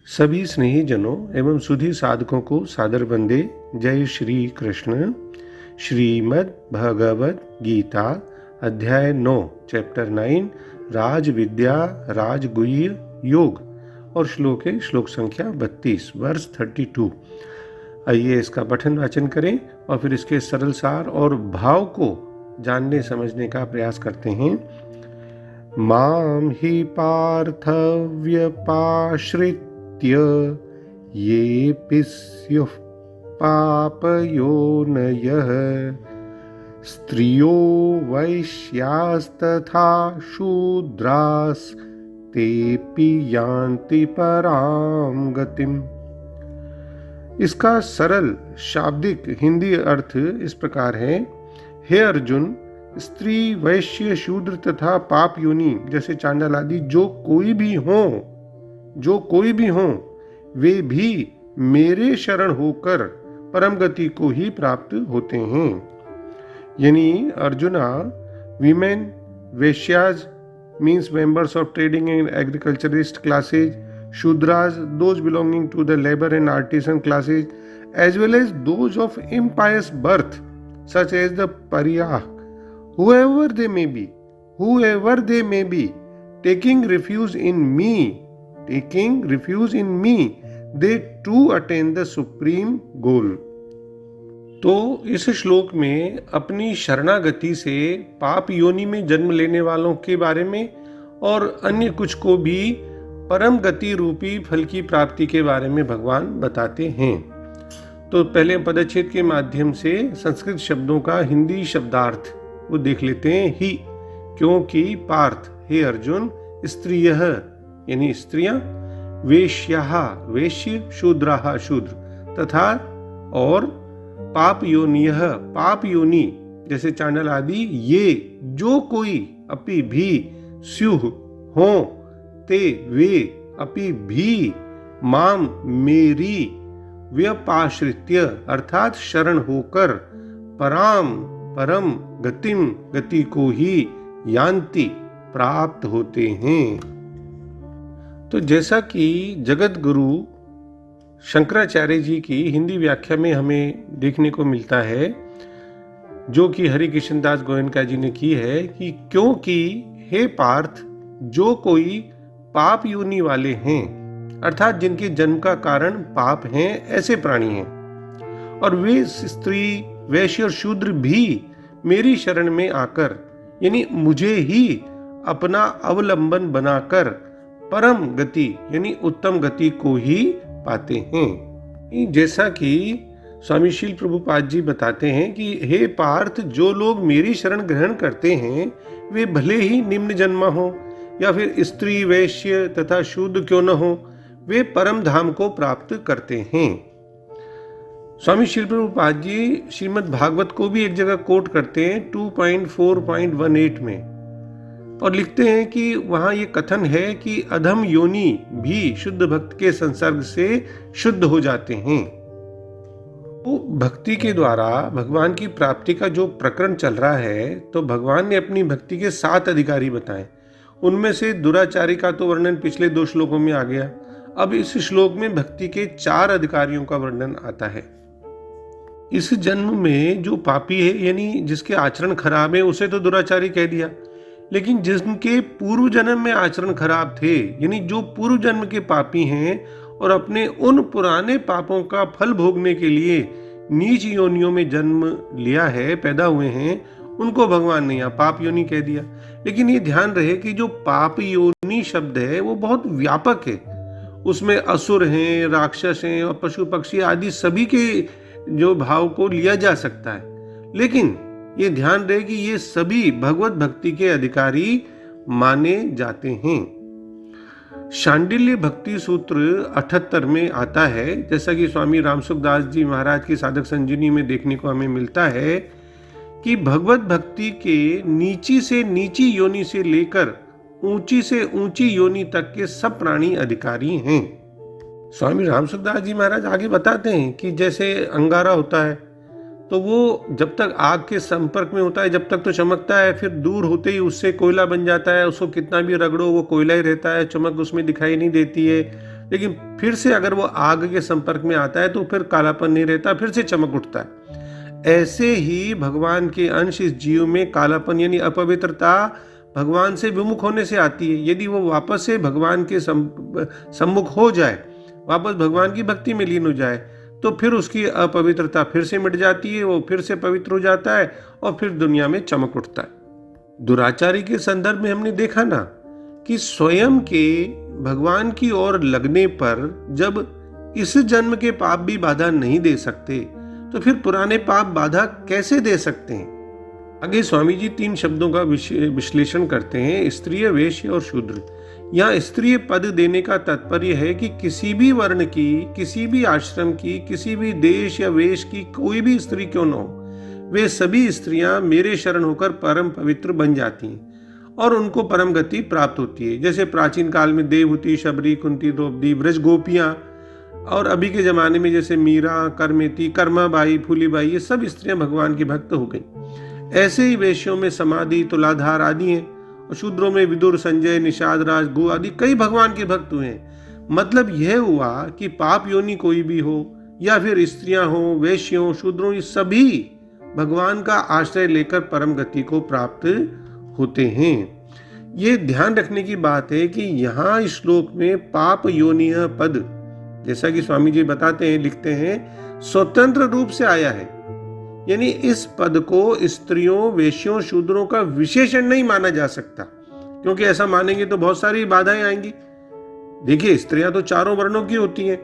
सभी स्नेहीजनों एवं सुधी साधकों को सादर वंदे। जय श्री कृष्ण। श्रीमद् भगवद गीता अध्याय 9 चैप्टर 9 राज विद्या राजगुह्य योग और श्लोक है श्लोक संख्या 32 वर्ष 32। आइए इसका पठन वाचन करें और फिर इसके सरल सार और भाव को जानने समझने का प्रयास करते हैं। माम ही पार्थ व्यपाश्रित्य ये स्युः पापयोनयः स्त्रियो वैश्यास्तथा शूद्रास् तेऽपि यान्ति परां गतिम्। इसका सरल शाब्दिक हिंदी अर्थ इस प्रकार है। हे अर्जुन, स्त्री वैश्य शूद्र तथा पाप योनि जैसे चांडाल आदि जो कोई भी हो वे भी मेरे शरण होकर परम गति को ही प्राप्त होते हैं। यानी Arjuna, women Vaishyas means members of trading and agriculturist classes, Shudras those belonging to the labour and artisan classes, as well as those of impious birth such as the pariah, whoever they may be, taking refuge in me, they too attain the supreme goal। तो इस श्लोक में अपनी शरणागति से पाप योनि में जन्म लेने वालों के बारे में और अन्य कुछ को भी परम गति रूपी फल की प्राप्ति के बारे में भगवान बताते हैं। तो पहले पदच्छेद के माध्यम से संस्कृत शब्दों का हिंदी शब्दार्थ वो देख लेते हैं। ही क्योंकि पार्थ, हे अर्जुन, स्त्रियः यानी स्त्रियां, वेश्याः वेश्य, शूद्राः शूद्र तथा और पाप योनियः पाप योनि जैसे चांडाल आदि ये जो कोई अपि भी स्युः हो ते वे अपि भी माम मेरी व्यपाश्रित्य अर्थात शरण होकर परम गतिम गति को ही यान्ति प्राप्त होते हैं। तो जैसा कि जगत गुरु शंकराचार्य जी की हिंदी व्याख्या में हमें देखने को मिलता है, जो कि हरि कृष्ण दास गोयनका जी ने की है, कि क्योंकि हे पार्थ, जो कोई पाप योनि वाले हैं अर्थात जिनके जन्म का कारण पाप हैं ऐसे प्राणी हैं, और वे स्त्री वैश्य और शूद्र भी मेरी शरण में आकर यानी मुझे ही अपना अवलंबन बनाकर परम गति यानी उत्तम गति को ही पाते हैं। जैसा कि स्वामी शील प्रभुपाद जी बताते हैं कि हे पार्थ, जो लोग मेरी शरण ग्रहण करते हैं वे भले ही निम्न जन्मा हो या फिर स्त्री वैश्य तथा शूद्र क्यों न हो, वे परम धाम को प्राप्त करते हैं। स्वामी श्री प्रभुपाद जी श्रीमद् भागवत को भी एक जगह कोट करते हैं 2.4.18 में, और लिखते हैं कि वहां ये कथन है कि अधम योनि भी शुद्ध भक्त के संसर्ग से शुद्ध हो जाते हैं। तो भक्ति के द्वारा भगवान की प्राप्ति का जो प्रकरण चल रहा है, तो भगवान ने अपनी भक्ति के 7 अधिकारी बताए। उनमें से दुराचारी का तो वर्णन पिछले 2 श्लोकों में आ गया। अब इस श्लोक में भक्ति के 4 अधिकारियों का वर्णन आता है। इस जन्म में जो पापी है यानी जिसके आचरण खराब है उसे तो दुराचारी कह दिया, लेकिन जिनके पूर्व जन्म में आचरण खराब थे यानी जो पूर्व जन्म के पापी हैं और अपने उन पुराने पापों का फल भोगने के लिए नीच योनियों में जन्म लिया है, पैदा हुए हैं, उनको भगवान ने यहाँ पाप योनि कह दिया। लेकिन ये ध्यान रहे कि जो पाप योनि शब्द है वो बहुत व्यापक है। उसमें असुर हैं, राक्षस हैं और पशु पक्षी आदि सभी के जो भाव को लिया जा सकता है, लेकिन ये ध्यान रहे कि ये सभी भगवत भक्ति के अधिकारी माने जाते हैं। शांडिल्य भक्ति सूत्र 78 में आता है, जैसा कि स्वामी रामसुखदास जी महाराज की साधक संजीवनी में देखने को हमें मिलता है कि भगवत भक्ति के नीची से नीची योनि से लेकर ऊंची से ऊंची योनि तक के सब प्राणी अधिकारी हैं। स्वामी रामसुखदास जी महाराज आगे बताते हैं कि जैसे अंगारा होता है तो वो जब तक आग के संपर्क में होता है जब तक तो चमकता है, फिर दूर होते ही उससे कोयला बन जाता है। उसको कितना भी रगड़ो वो कोयला ही रहता है, चमक उसमें दिखाई नहीं देती है। लेकिन फिर से अगर वो आग के संपर्क में आता है तो फिर कालापन नहीं रहता, फिर से चमक उठता है। ऐसे ही भगवान के अंश इस जीव में कालापन यानी अपवित्रता भगवान से विमुख होने से आती है। यदि वो वापस से भगवान के सम्मुख हो जाए, वापस भगवान की भक्ति में लीन हो जाए, तो फिर उसकी अपवित्रता फिर से मिट जाती है, वो फिर से पवित्र हो जाता है और फिर दुनिया में चमक उठता है। दुराचारी के संदर्भ में हमने देखा ना कि स्वयं के भगवान की ओर लगने पर जब इस जन्म के पाप भी बाधा नहीं दे सकते, तो फिर पुराने पाप बाधा कैसे दे सकते हैं। आगे स्वामी जी 3 शब्दों का विश्लेषण करते हैं, स्त्रीय, वेश्य और शूद्र। यहाँ स्त्रीय पद देने का तात्पर्य है कि किसी भी वर्ण की, किसी भी आश्रम की, किसी भी देश या वेश की कोई भी स्त्री क्यों न हो, वे सभी स्त्रियां मेरे शरण होकर परम पवित्र बन जाती हैं और उनको परम गति प्राप्त होती है। जैसे प्राचीन काल में देवहूति, शबरी, कुंती, द्रौपदी, ब्रज गोपियां, और अभी के जमाने में जैसे मीरा, करमेती, कर्माबाई, फूलीबाई, ये सब स्त्रियां भगवान की भक्त हो गई। ऐसे ही वेश्यों में समाधि, तुलाधार आदि हैं और शूद्रों में विदुर, संजय, निषाद राज, गो आदि कई भगवान के भक्त हुए हैं। मतलब यह हुआ कि पाप योनि कोई भी हो या फिर स्त्रियां हो, वेश्यों, शूद्रों, ये सभी भगवान का आश्रय लेकर परम गति को प्राप्त होते हैं। ये ध्यान रखने की बात है कि यहाँ इस श्लोक में पाप योनिय पद, जैसा कि स्वामी जी बताते हैं, लिखते हैं, स्वतंत्र रूप से आया है। यानी इस पद को स्त्रियों, वेश्यों, शूद्रों का विशेषण नहीं माना जा सकता, क्योंकि ऐसा मानेंगे तो बहुत सारी बाधाएं आएंगी। देखिए, स्त्रियां तो चारों वर्णों की होती हैं।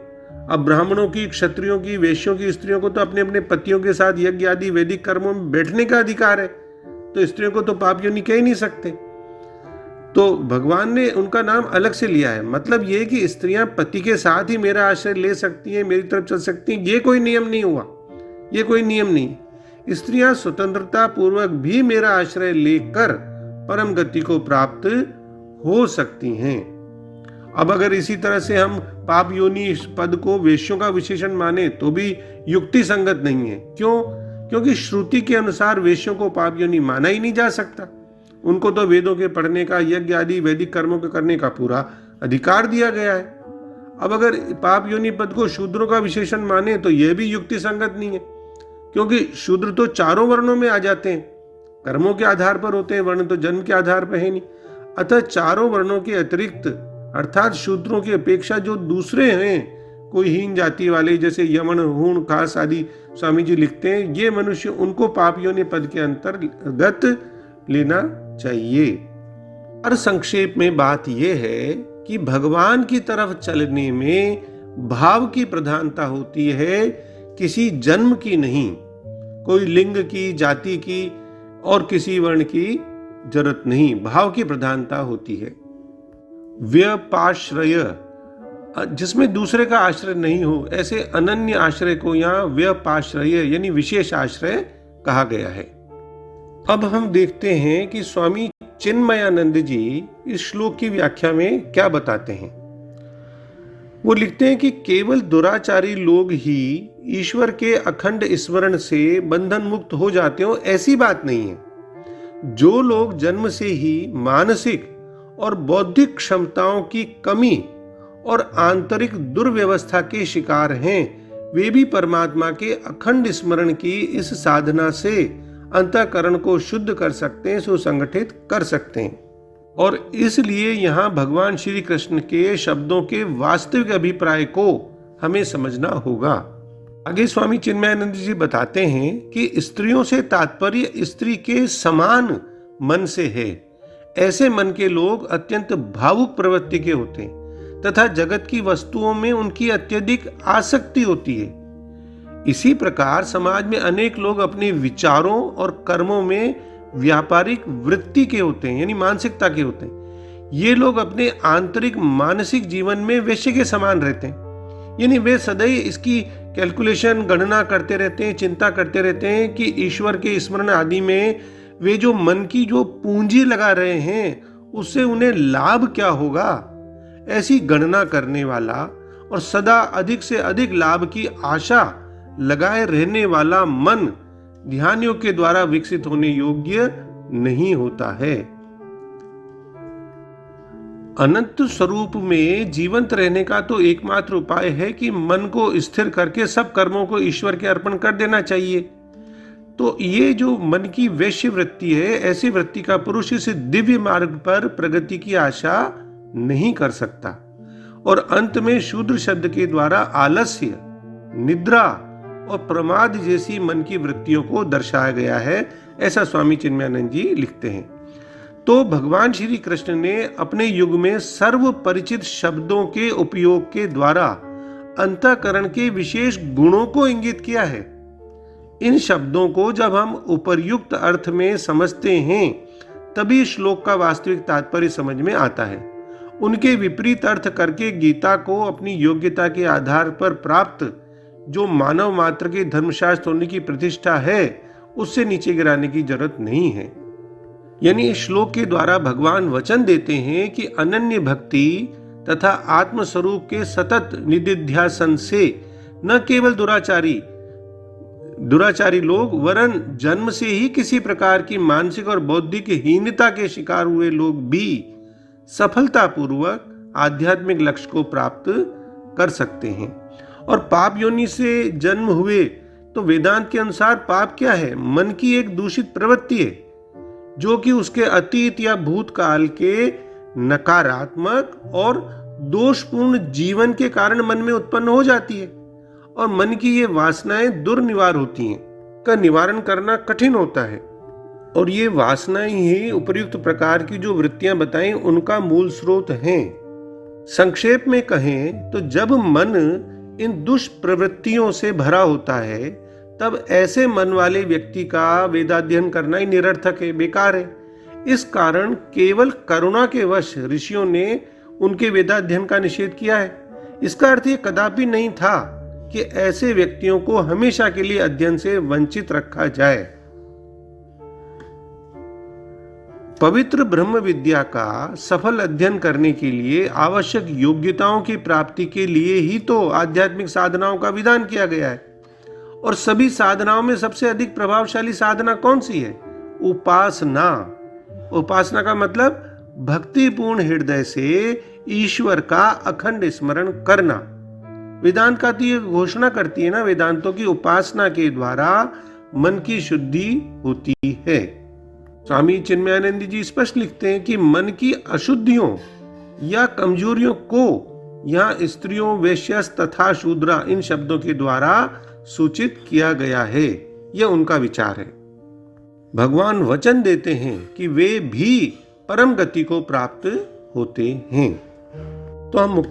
अब ब्राह्मणों की, क्षत्रियों की, वेश्यों की स्त्रियों को तो अपने अपने पतियों के साथ यज्ञ आदि वैदिक कर्मों में बैठने का अधिकार है, तो स्त्रियों को तो पाप योनि कह ही नहीं सकते। तो भगवान ने उनका नाम अलग से लिया है। मतलब ये कि स्त्रियां पति के साथ ही मेरा आश्रय ले सकती हैं, मेरी तरफ चल सकती हैं, ये कोई नियम नहीं हुआ, ये कोई नियम नहीं। स्त्रियां स्वतंत्रता पूर्वक भी मेरा आश्रय लेकर परम गति को प्राप्त हो सकती हैं। अब अगर इसी तरह से हम पाप योनि इस पद को वेश्यों का विशेषण माने तो भी युक्ति संगत नहीं है। क्यों? क्योंकि श्रुति के अनुसार वेश्यों को पाप योनि माना ही नहीं जा सकता। उनको तो वेदों के पढ़ने का, यज्ञ आदि वैदिक कर्मों के करने का पूरा अधिकार दिया गया है। अब अगर पाप योनि पद को शूद्रों का विशेषण माने तो यह भी युक्ति संगत नहीं है, क्योंकि शूद्र तो चारों वर्णों में आ जाते हैं, कर्मों के आधार पर होते हैं, वर्ण तो जन्म के आधार पर है नहीं। अतः चारों वर्णों के अतिरिक्त अर्थात शूद्रों की अपेक्षा जो दूसरे हैं, कोई हीन जाति वाले जैसे यमन, हूण, खास आदि, स्वामी जी लिखते हैं, ये मनुष्य उनको पाप योनि पद के अंतर्गत लेना चाहिए। और संक्षेप में बात यह है कि भगवान की तरफ चलने में भाव की प्रधानता होती है, किसी जन्म की नहीं, कोई लिंग की, जाति की और किसी वर्ण की जरूरत नहीं, भाव की प्रधानता होती है। व्यपाश्रय, जिसमें दूसरे का आश्रय नहीं हो, ऐसे अनन्य आश्रय को यहाँ व्यपाश्रय यानी विशेष आश्रय कहा गया है। अब हम देखते हैं कि स्वामी चिन्मयानंद जी इस श्लोक की व्याख्या में क्या बताते हैं। वो लिखते हैं कि केवल दुराचारी लोग ही ईश्वर के अखंड स्मरण से बंधन मुक्त हो जाते हो, ऐसी बात नहीं है। जो लोग जन्म से ही मानसिक और बौद्धिक क्षमताओं की कमी और आंतरिक दुर्व्यवस्था के शिकार हैं, वे भी परमात्मा के अखंड स्मरण की इस साधना से अंतःकरण को शुद्ध कर सकते हैं, सुसंगठित कर सकते हैं। और इसलिए यहाँ भगवान श्री कृष्ण के शब्दों के वास्तविक अभिप्राय को हमें समझना होगा। आगे स्वामी चिन्मयानंद जी बताते हैं कि स्त्रियों से तात्पर्य स्त्री के समान मन से है। ऐसे मन के लोग अत्यंत भावुक प्रवृत्ति के होते हैं तथा जगत की वस्तुओं में उनकी अत्यधिक आसक्ति होती है। इसी प्रकार समाज में अनेक लोग अपने विचारों और कर्मों में व्यापारिक वृत्ति के होते हैं, यानी मानसिकता के होते हैं। ये लोग अपने आंतरिक मानसिक जीवन में वैश्य के समान रहते हैं, यानी वे सदैव इसकी कैलकुलेशन, गणना करते रहते हैं, चिंता करते रहते हैं कि ईश्वर के स्मरण आदि में वे जो मन की जो पूंजी लगा रहे हैं उससे उन्हें लाभ क्या होगा, ऐसी गणना करने वाला और सदा अधिक से अधिक लाभ की आशा लगाए रहने वाला मन ध्यानियों के द्वारा विकसित होने योग्य नहीं होता है। अनंत स्वरूप में जीवंत रहने का तो एकमात्र उपाय है कि मन को स्थिर करके सब कर्मों को ईश्वर के अर्पण कर देना चाहिए। तो ये जो मन की वैश्य वृत्ति है, ऐसी वृत्ति का पुरुष इस दिव्य मार्ग पर प्रगति की आशा नहीं कर सकता। और अंत में शूद्र शब्द के द्वारा आलस्य, निद्रा और प्रमाद जैसी मन की वृत्तियों को दर्शाया गया है, ऐसा स्वामी चिन्मयानंद जी लिखते हैं। तो भगवान श्री कृष्ण ने अपने युग में सर्व परिचित शब्दों के उपयोग के द्वारा अंतःकरण के विशेष गुणों को इंगित किया है। इन शब्दों को जब हम उपर्युक्त अर्थ में समझते हैं तभी श्लोक का वास्तविक तात्पर्य समझ में आता है। उनके विपरीत अर्थ करके गीता को अपनी योग्यता के आधार पर प्राप्त जो मानव मात्र के धर्मशास्त्र होने की प्रतिष्ठा है, उससे नीचे गिराने की जरूरत नहीं है। यानी इस श्लोक के द्वारा भगवान वचन देते हैं कि अनन्य भक्ति तथा आत्मस्वरूप के सतत निधिध्यासन से न केवल दुराचारी लोग वरन जन्म से ही किसी प्रकार की मानसिक और बौद्धिक हीनता के शिकार हुए लोग भी सफलतापूर्वक आध्यात्मिक लक्ष्य को प्राप्त कर सकते हैं। और पाप योनि से जन्म हुए तो वेदांत के अनुसार पाप क्या है? मन की एक दूषित प्रवृत्ति है जो कि उसके अतीत या भूतकाल के नकारात्मक और दोषपूर्ण जीवन के कारण मन में उत्पन्न हो जाती है। और मन की ये वासनाएं दुर्निवार होती हैं, का निवारण करना कठिन होता है। और ये वासनाएं ही उपर्युक्त प्रकार की जो वृत्तियां बताएं उनका मूल स्रोत हैं। संक्षेप में कहें तो जब मन इन दुष्प्रवृत्तियों से भरा होता है तब ऐसे मन वाले व्यक्ति का वेदाध्ययन करना ही निरर्थक है, बेकार है। इस कारण केवल करुणा के वश ऋषियों ने उनके वेदाध्ययन का निषेध किया है। इसका अर्थ ये कदापि नहीं था कि ऐसे व्यक्तियों को हमेशा के लिए अध्ययन से वंचित रखा जाए। पवित्र ब्रह्म विद्या का सफल अध्ययन करने के लिए आवश्यक योग्यताओं की प्राप्ति के लिए ही तो आध्यात्मिक साधनाओं का विधान किया गया है। और सभी साधनाओं में सबसे अधिक प्रभावशाली साधना कौन सी है? उपासना। उपासना का मतलब भक्तिपूर्ण हृदय से ईश्वर का अखंड स्मरण करना। वेदांत का तो ये घोषणा करती है ना, वेदांतों की उपासना के द्वारा मन की शुद्धि होती है। स्वामी चिन्मयानंद जी स्पष्ट लिखते हैं कि मन की अशुद्धियों या कमजोरियों को यहाँ स्त्रियों, वैश्यस तथा शूद्रा इन शब्दों के द्वारा सूचित किया गया है। यह उनका विचार है। भगवान वचन देते हैं कि वे भी परम गति को प्राप्त होते हैं। तो हम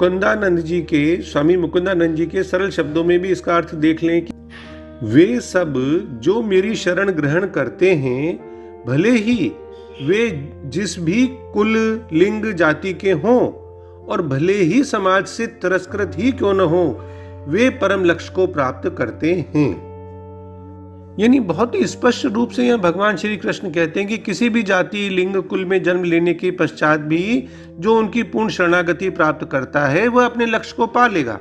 स्वामी मुकुंदानंद जी के सरल शब्दों में भी इसका अर्थ देख लें कि वे सब जो मेरी शरण ग्रहण करते हैं, भले ही वे जिस भी कुल, लिंग, जाति के हों और भले ही समाज से तिरस्कृत ही क्यों न हो, वे परम लक्ष्य को प्राप्त करते हैं। यानी बहुत ही स्पष्ट रूप से यहाँ भगवान श्री कृष्ण कहते हैं कि किसी भी जाति, लिंग, कुल में जन्म लेने के पश्चात भी जो उनकी पूर्ण शरणागति प्राप्त करता है वह अपने लक्ष्य को पा लेगा।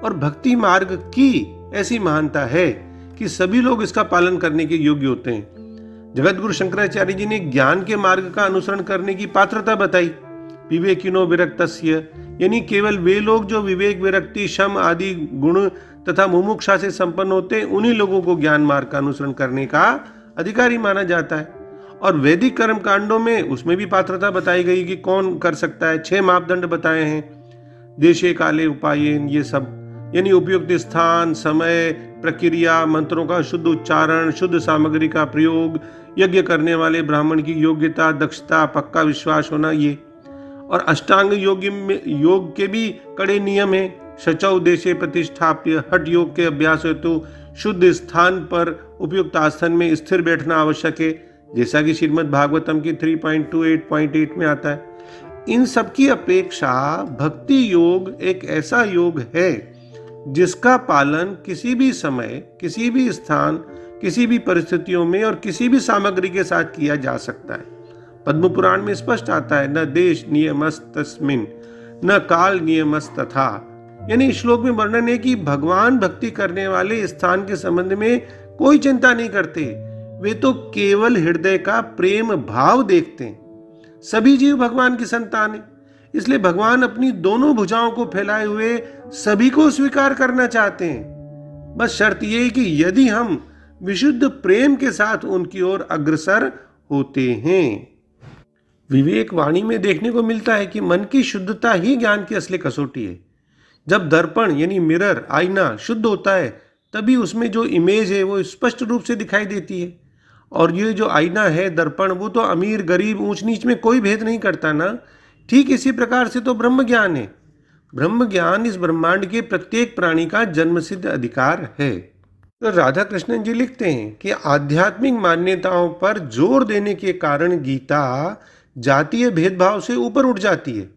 और भक्ति मार्ग की ऐसी महानता है कि सभी लोग इसका पालन करने के योग्य होते हैं। जगत गुरु शंकराचार्य जी ने ज्ञान के मार्ग का अनुसरण करने की पात्रता बताई। विवेकिनो विरक्तस्य, यानी केवल वे लोग जो विवेक, विरक्ति, शम आदि गुण तथा मुमुक्षा से संपन्न होते हैं, उन्हीं लोगों को ज्ञान मार्ग का अनुसरण करने का अधिकारी माना जाता है। और वैदिक कर्म कांडों में उसमें भी पात्रता बताई गई कि कौन कर सकता है। 6 मापदंड बताए हैं। देशे काले उपायेन, ये सब यानी उपयुक्त स्थान, समय, प्रक्रिया, मंत्रों का शुद्ध उच्चारण, शुद्ध सामग्री का प्रयोग, यज्ञ करने वाले ब्राह्मण की योग्यता, दक्षता, पक्का विश्वास होना, ये। और अष्टांग योग के भी कड़े नियम हैं। शचौ देशे प्रतिष्ठाप्य, हठ योग के अभ्यास हेतु शुद्ध स्थान पर उपयुक्त आसन में स्थिर बैठना आवश्यक है, जैसा कि श्रीमद् भागवतम की 3.28.8 में आता है। इन सब की अपेक्षा भक्ति योग एक ऐसा योग है जिसका पालन किसी भी समय, किसी भी स्थान, किसी भी परिस्थितियों में और किसी भी सामग्री के साथ किया जा सकता है। पद्म पुराण में स्पष्ट आता है, न देश नियमस्तस्मिन् न काल नियमस्तथा। यानी इस श्लोक में वर्णन है कि भगवान भक्ति करने वाले स्थान के संबंध में कोई चिंता नहीं करते। वे तो केवल हृदय का प्रेम भाव देखते हैं। सभी जीव भगवान की संतान है, इसलिए भगवान अपनी दोनों भुजाओं को फैलाए हुए सभी को स्वीकार करना चाहते हैं। बस शर्त यह है कि यदि हम विशुद्ध प्रेम के साथ उनकी ओर अग्रसर होते हैं। विवेक वाणी में देखने को मिलता है कि मन की शुद्धता ही ज्ञान की असली कसौटी है। जब दर्पण यानी मिरर, आईना शुद्ध होता है तभी उसमें जो इमेज है वो स्पष्ट रूप से दिखाई देती है। और ये जो आईना है, दर्पण, वो तो अमीर गरीब ऊंच नीच में कोई भेद नहीं करता ना। ठीक इसी प्रकार से तो ब्रह्म ज्ञान है। ब्रह्म ज्ञान इस ब्रह्मांड के प्रत्येक प्राणी का जन्मसिद्ध अधिकार है। तो राधा कृष्णन जी लिखते हैं कि आध्यात्मिक मान्यताओं पर जोर देने के कारण गीता जातीय भेदभाव से ऊपर उठ जाती है।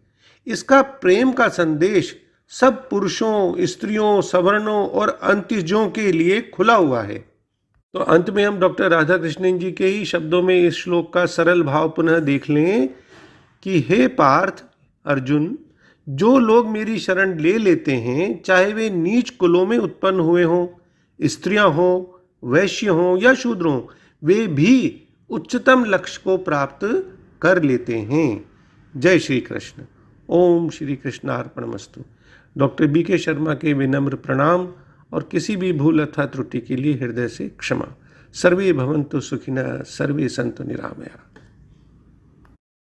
इसका प्रेम का संदेश सब पुरुषों, स्त्रियों, सवर्णों और अंत्यजों के लिए खुला हुआ है। तो अंत में हम डॉक्टर राधा कृष्णन जी के ही शब्दों में इस श्लोक का सरल भाव पुनः देख लें कि हे पार्थ, अर्जुन, जो लोग मेरी शरण ले लेते हैं, चाहे वे नीच कुलों में उत्पन्न हुए हों, स्त्रियां हों, वैश्य हों या शूद्र हों, वे भी उच्चतम लक्ष्य को प्राप्त कर लेते हैं। जय श्री कृष्ण। ओम श्री कृष्णार्पणमस्तु। डॉक्टर BK शर्मा के विनम्र प्रणाम और किसी भी भूल अथवा त्रुटि के लिए हृदय से क्षमा। सर्वे भवन्तु सुखिनः, सर्वे सन्तु निरामया।